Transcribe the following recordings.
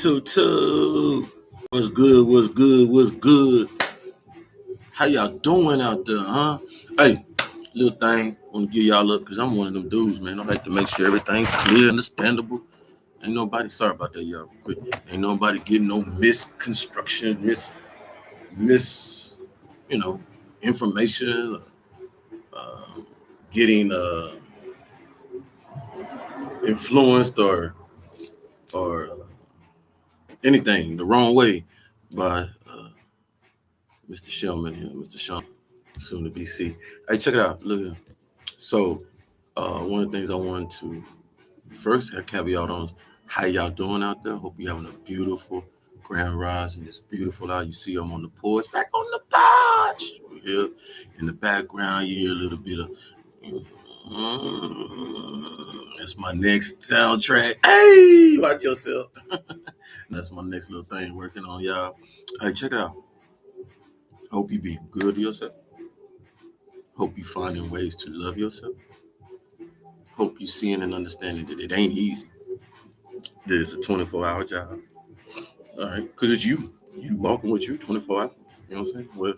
Two. What's good? What's good? What's good? How y'all doing out there, huh? Hey, little thing, want to give y'all up because I'm one of them dudes, man. I like to make sure everything's clear, understandable. Ain't nobody, sorry about that, y'all. Quick. Ain't nobody getting no misconstruction, miss, you know, information, uh, getting influenced or anything the wrong way by Mr. Shellman here, Mr. Sean, soon to be C. Hey, check it out. Look here. So, one of the things I wanted to first have caveat on is how y'all doing out there. Hope you're having a beautiful grand rising. It's beautiful out. You see I'm on the porch, back on the porch. Here in the background, you hear a little bit of. That's my next soundtrack. Hey, watch yourself. That's my next little thing working on, y'all. Hey, check it out. Hope you being good to yourself. Hope you finding ways to love yourself. Hope you seeing and understanding that it ain't easy. That it's a 24-hour job. All right, because it's you. You walking with you 24 hours. You know what I'm saying? Well,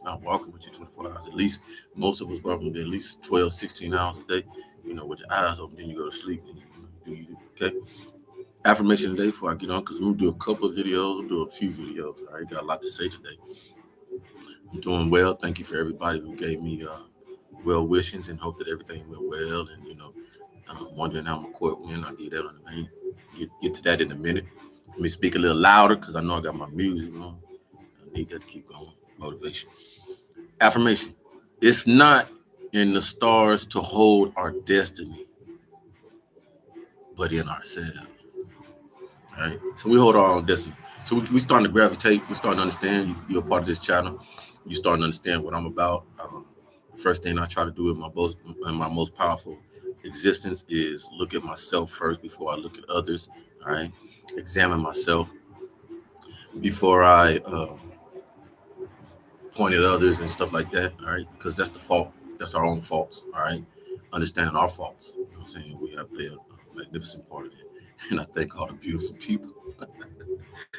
not walking with you 24 hours. At least most of us walking with at least 12, 16 hours a day. With your eyes open, then you go to sleep. And do you okay? Affirmation today before I get on, because I'm gonna do a couple of videos. I'm doing a few videos. I already got a lot to say today. I'm doing well. Thank you for everybody who gave me well wishings and hope that everything went well. And wondering how my court went. I did that on the main. Get to that in a minute. Let me speak a little louder because I know I got my music on. I need that to keep going. Motivation. Affirmation. It's not in the stars to hold our destiny, but in ourselves. All right. So we hold our own destiny. So we starting to gravitate. We starting to understand. You're a part of this channel. You starting to understand what I'm about. First thing I try to do in my most powerful existence is look at myself first before I look at others. All right. Examine myself before I point at others and stuff like that. All right. Because that's the fault. That's our own faults. All right. Understanding our faults. You know what I'm saying? We have played a magnificent part of it. And I thank all the beautiful people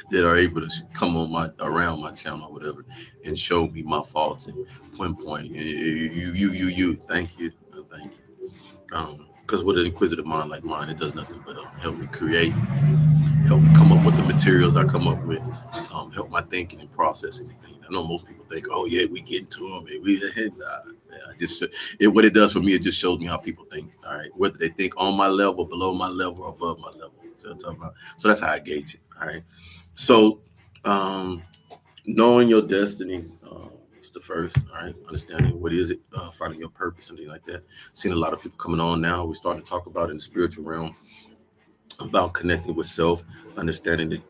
that are able to come on around my channel or whatever and show me my faults and point. You. Thank you. Because with an inquisitive mind like mine, it does nothing but help me create, help me come up with the materials I come up with, help my thinking and processing and things. I know most people think, oh yeah, we get into them and we what it does for me, it just shows me how people think. All right, whether they think on my level, below my level, or above my level. So that's how I gauge it. All right. So knowing your destiny is the first. All right, understanding what is it, finding your purpose and things like that. Seeing a lot of people coming on now. We're starting to talk about in the spiritual realm about connecting with self, understanding that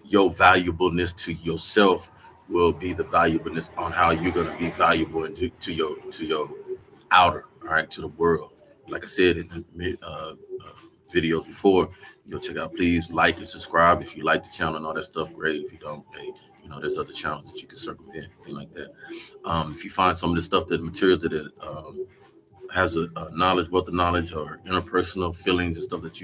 your valuableness to yourself will be the valuableness on how you're going to be valuable to your outer, all right, to the world. Like I said in the videos before, check out, please like and subscribe if you like the channel and all that stuff. Great. If you don't, hey, there's other channels that you can circumvent, things like that. If you find some of the stuff, that material that has a knowledge, wealth of knowledge, or interpersonal feelings and stuff that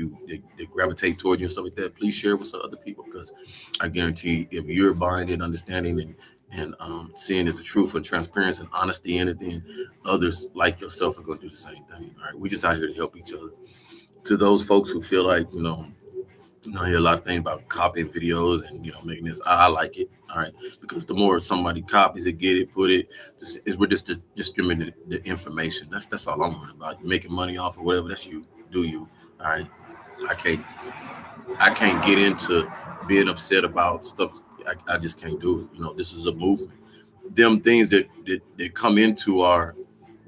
they gravitate toward you and stuff like that, please share with some other people, because I guarantee if you're buying it, understanding and seeing that the truth and transparency and honesty in it, then others like yourself are going to do the same thing. All right, we just out here to help each other. To those folks who feel like I hear a lot of things about copying videos and making this. I like it, all right, because the more somebody copies it, get it, put it, we're just distributing the information. That's all I'm worried about. You're making money off of whatever. That's you. Do you? All right. I can't get into being upset about stuff. I just can't do it. This is a movement. Them things that come into our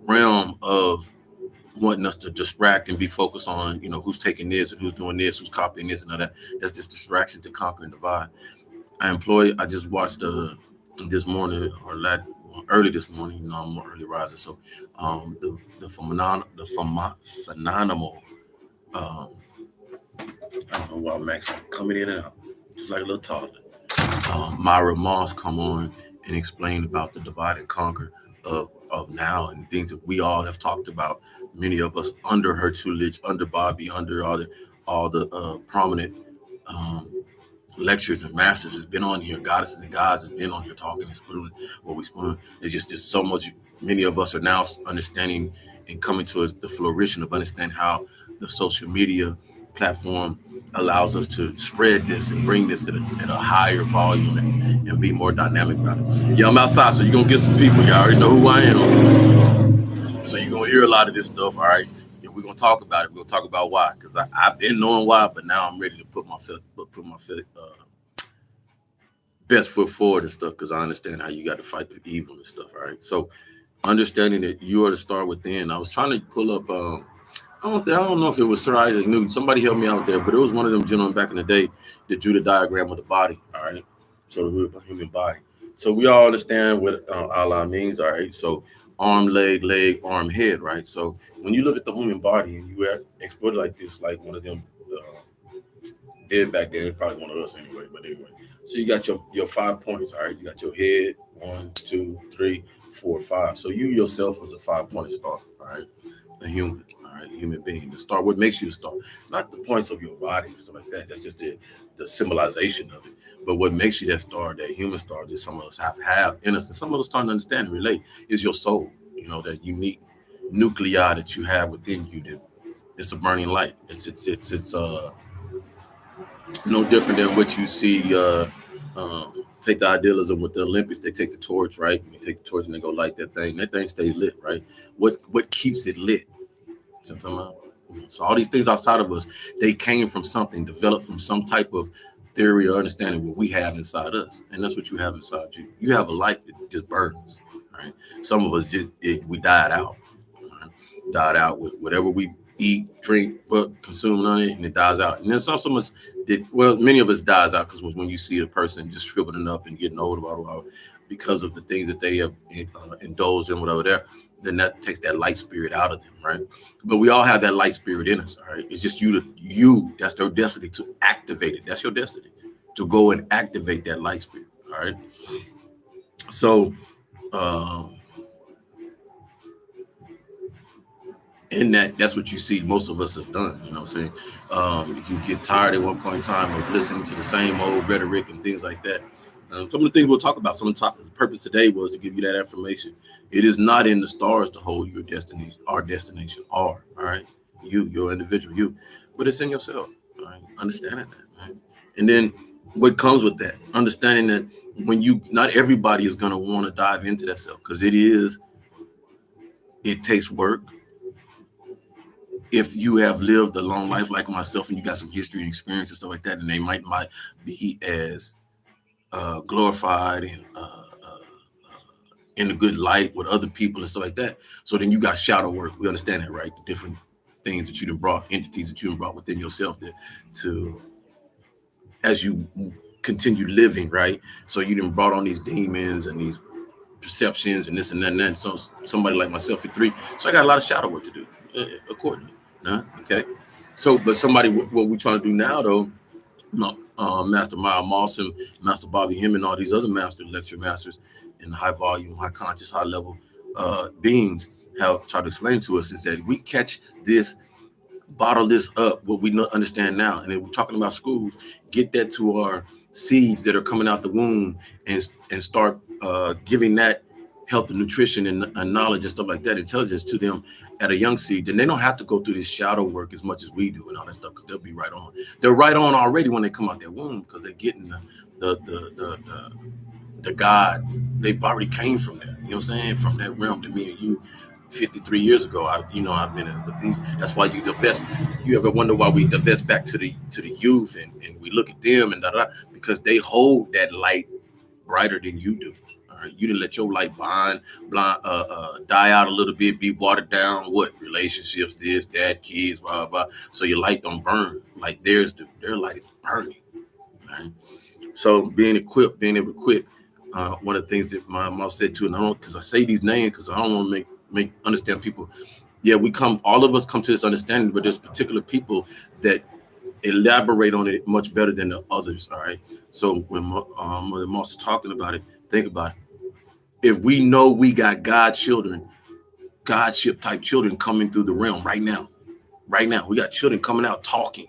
realm of wanting us to distract and be focused on, who's taking this and who's doing this, who's copying this and all that. That's just distraction to conquer and divide. I just watched this morning early this morning. I'm an early riser, so the phenomenal. I don't know why Max coming in and out, just like a little toddler. Myra Moss come on and explain about the divide and conquer of now and things that we all have talked about. Many of us under her tutelage, under Bobby, under all the prominent um, lectures and masters has been on here. Goddesses and gods has been on here talking and spoon what we spoon. It's just there's so much. Many of us are now understanding and coming to the flourishing of understanding how the social media platform allows us to spread this and bring this at a higher volume and be more dynamic about it. Yeah, I'm outside, so you're gonna get some people. You already know who I am. So you're gonna hear a lot of this stuff, all right? And we're gonna talk about it. We're gonna talk about why, because I've been knowing why, but now I'm ready to put my best foot forward and stuff, because I understand how you got to fight the evil and stuff. All right. So understanding that you are to start within. I was trying to pull up. I don't know if it was Sir Isaac Newton. Somebody helped me out there, but it was one of them gentlemen back in the day that drew the diagram of the body. All right. So the human body. So we all understand what Allah means. All right. So arm, leg, arm, head. Right. So when you look at the human body and you explore it like this, like one of them. Did back then. It's probably one of us anyway. But anyway, so you got your 5 points. All right, you got your head, 1, 2, 3, 4, 5. So you yourself is a 5 point star. All right, a human. All right, a human being. The star. What makes you a star? Not the points of your body and stuff like that. That's just the symbolization of it. But what makes you that star, that human star, that some of us have in us, and some of us starting to understand and relate, is your soul. You know, that unique nuclei that you have within you. That it's a burning light. It's no different than what you see. Take the idealism with the Olympics. They take the torch, right? You take the torch and they go light that thing. That thing stays lit, right? What keeps it lit? You know what I'm talking about? So all these things outside of us, they came from something, developed from some type of theory or understanding what we have inside us, and that's what you have inside you. You have a light that just burns, right? Some of us we died out, right? Died out with whatever we eat, drink, but consume on it, and it dies out. And there's not so much that, well, many of us dies out because when you see a person just shriveling up and getting old, because of the things that they have indulged in, whatever there, then that takes that light spirit out of them, right? But we all have that light spirit in us, all right? It's just that's their destiny to activate it. That's your destiny to go and activate that light spirit, all right? So, um, and that's what you see most of us have done. You know what I'm saying? You get tired at one point in time of listening to the same old rhetoric and things like that. Some of the things we'll talk about, the purpose today was to give you that information. It is not in the stars to hold your destiny, our destination are, all right? Your individual, but it's in yourself, all right? Understanding that, right? And then what comes with that, understanding that not everybody is going to want to dive into that self, because it takes work. If you have lived a long life like myself and you got some history and experience and stuff like that, and they might not be as glorified and in a good light with other people and stuff like that. So then you got shadow work. We understand that, right? The different things that you done brought, entities that you done brought within yourself to as you continue living, right? So you done brought on these demons and these perceptions and this and that and that. So somebody like myself at 3, so I got a lot of shadow work to do, accordingly. Okay. So, but somebody, what we're trying to do now, though, Master Miles Moss and Master Bobby Him and all these other lecture masters in high volume, high conscious, high level beings have tried to explain to us, is that we catch this, bottle this up, what we understand now, and then we're talking about schools, get that to our seeds that are coming out the womb, and start giving that health and nutrition and knowledge and stuff like that, intelligence to them at a young seed. Then they don't have to go through this shadow work as much as we do and all that stuff, because they'll be right on. They're right on already when they come out their womb, because they're getting the God. They've already came from there. You know what I'm saying? From that realm to me and you 53 years ago. I've been in with these. That's why you divest. You ever wonder why we divest back to the youth, and we look at them and because they hold that light brighter than you do. All right, you didn't let your light die out a little bit, be watered down. What relationships, this, that, kids, blah blah. So your light don't burn like theirs do. Their light is burning. Right? So being able to equip. One of the things that my mom said too, and I don't, because I say these names because I don't want to make understand people. Yeah, all of us come to this understanding, but there's particular people that elaborate on it much better than the others. All right. So when Moss is talking about it, think about it. If we know we got Godship type children coming through the realm right now, we got children coming out talking.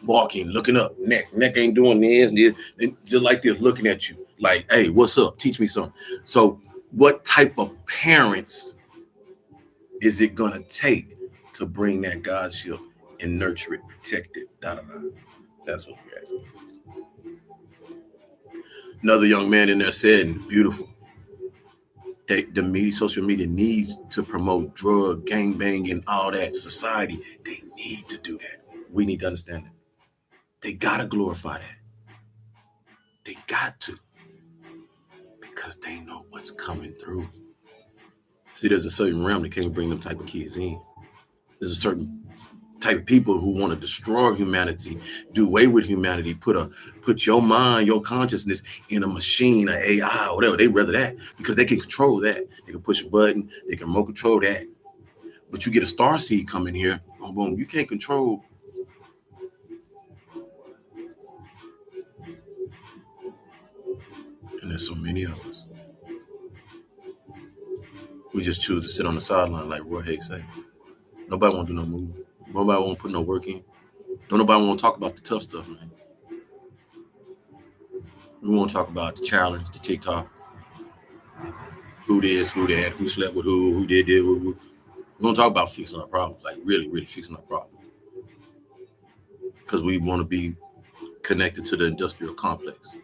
walking, looking up, neck ain't doing this, and just like this, looking at you, like, hey, what's up? Teach me something. So, what type of parents is it gonna take to bring that God shield and nurture it, protect it? Da da da. That's what we're at. Another young man in there said, beautiful. The media, social media needs to promote drug, gangbang, and all that society. They need to do that. We need to understand that. They gotta glorify that. They got to, because they know what's coming through. See, there's a certain realm that can't bring them type of kids in. There's a certain type of people who want to destroy humanity, do away with humanity, put your mind, your consciousness in a machine, an AI, whatever. They rather that because they can control that. They can push a button, they can remote control that. But you get a star seed coming here, boom, boom, you can't control. And there's so many of us. We just choose to sit on the sideline, like Roy Hayes say. Nobody want to do no move. Nobody want to put no work in. Don't nobody want to talk about the tough stuff, man. We want to talk about the challenge, the TikTok, who this, who that, who slept with who did this, who. We don't talk about fixing our problems, like really, really fixing our problems, because we want to be connected to the industrial complex.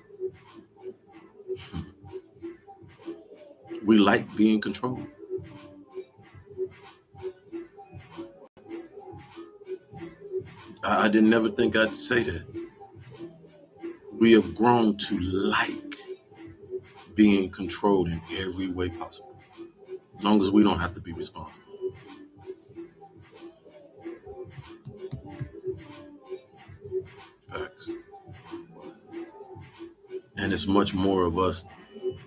We like being controlled. I didn't never think I'd say that. We have grown to like being controlled in every way possible, as long as we don't have to be responsible. Facts. And it's much more of us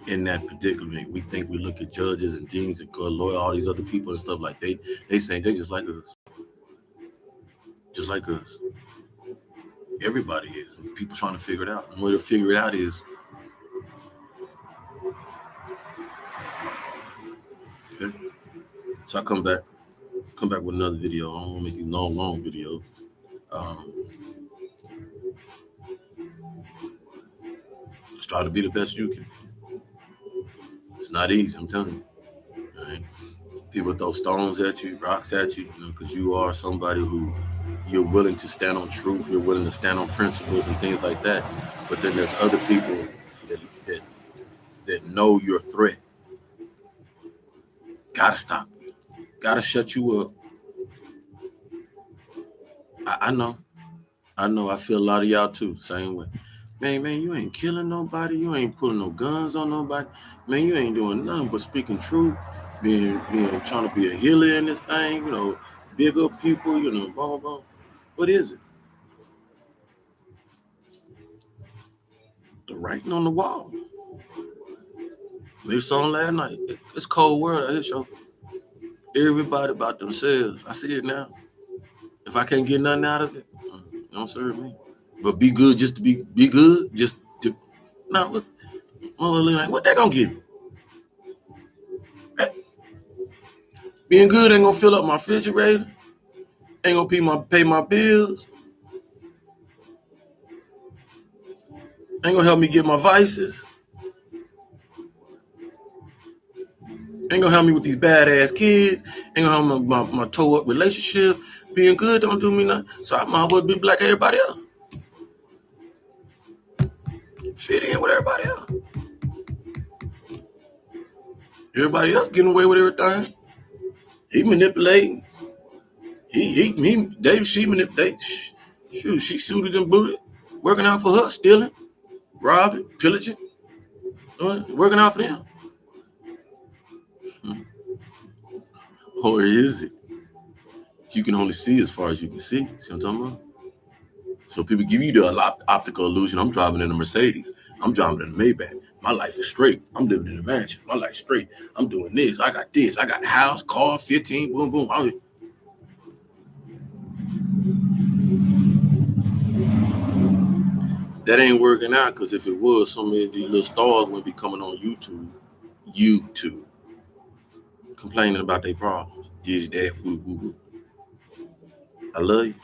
in that particular. We think we look at judges and deans and lawyer, all these other people and stuff like they saying they just like us, just like us. Everybody is. People trying to figure it out. And the way to figure it out is, okay. So I come back with another video. I don't want to make these long videos. Just try to be the best you can. It's not easy, I'm telling you. Right? People throw stones at you, rocks at you, because you are somebody who you're willing to stand on truth, you're willing to stand on principles and things like that. But then there's other people that know you're a threat. Gotta stop. Gotta shut you up. I know. I feel a lot of y'all too, same way. Man, you ain't killing nobody. You ain't pulling no guns on nobody. Man, you ain't doing nothing but speaking truth, being trying to be a healer in this thing, big up people, blah, blah. What is it? The writing on the wall. We saw last night. It's cold world out here, show. Everybody about themselves. I see it now. If I can't get nothing out of it, don't serve me. But be good just to be good, just to now what that gonna give me? Being good ain't gonna fill up my refrigerator, ain't gonna pay my bills, ain't gonna help me get my vices, ain't gonna help me with these badass kids, ain't gonna help my toe up relationship. Being good don't do me nothing. So I might as well be like everybody else. Fit in with everybody else. Everybody else getting away with everything. He manipulating. She manipulating. Shoot, she suited and booted, working out for her, stealing, robbing, pillaging, working out for them. Or is it? You can only see as far as you can see. See what I'm talking about? So people give you the optical illusion. I'm driving in a Mercedes. I'm driving in a Maybach. My life is straight. I'm living in a mansion. My life's straight. I'm doing this. I got this. I got house, car, 15, boom, boom. That ain't working out, because if it was, so many of these little stars would be coming on YouTube, complaining about their problems. This, that, woo, woo, woo. I love you.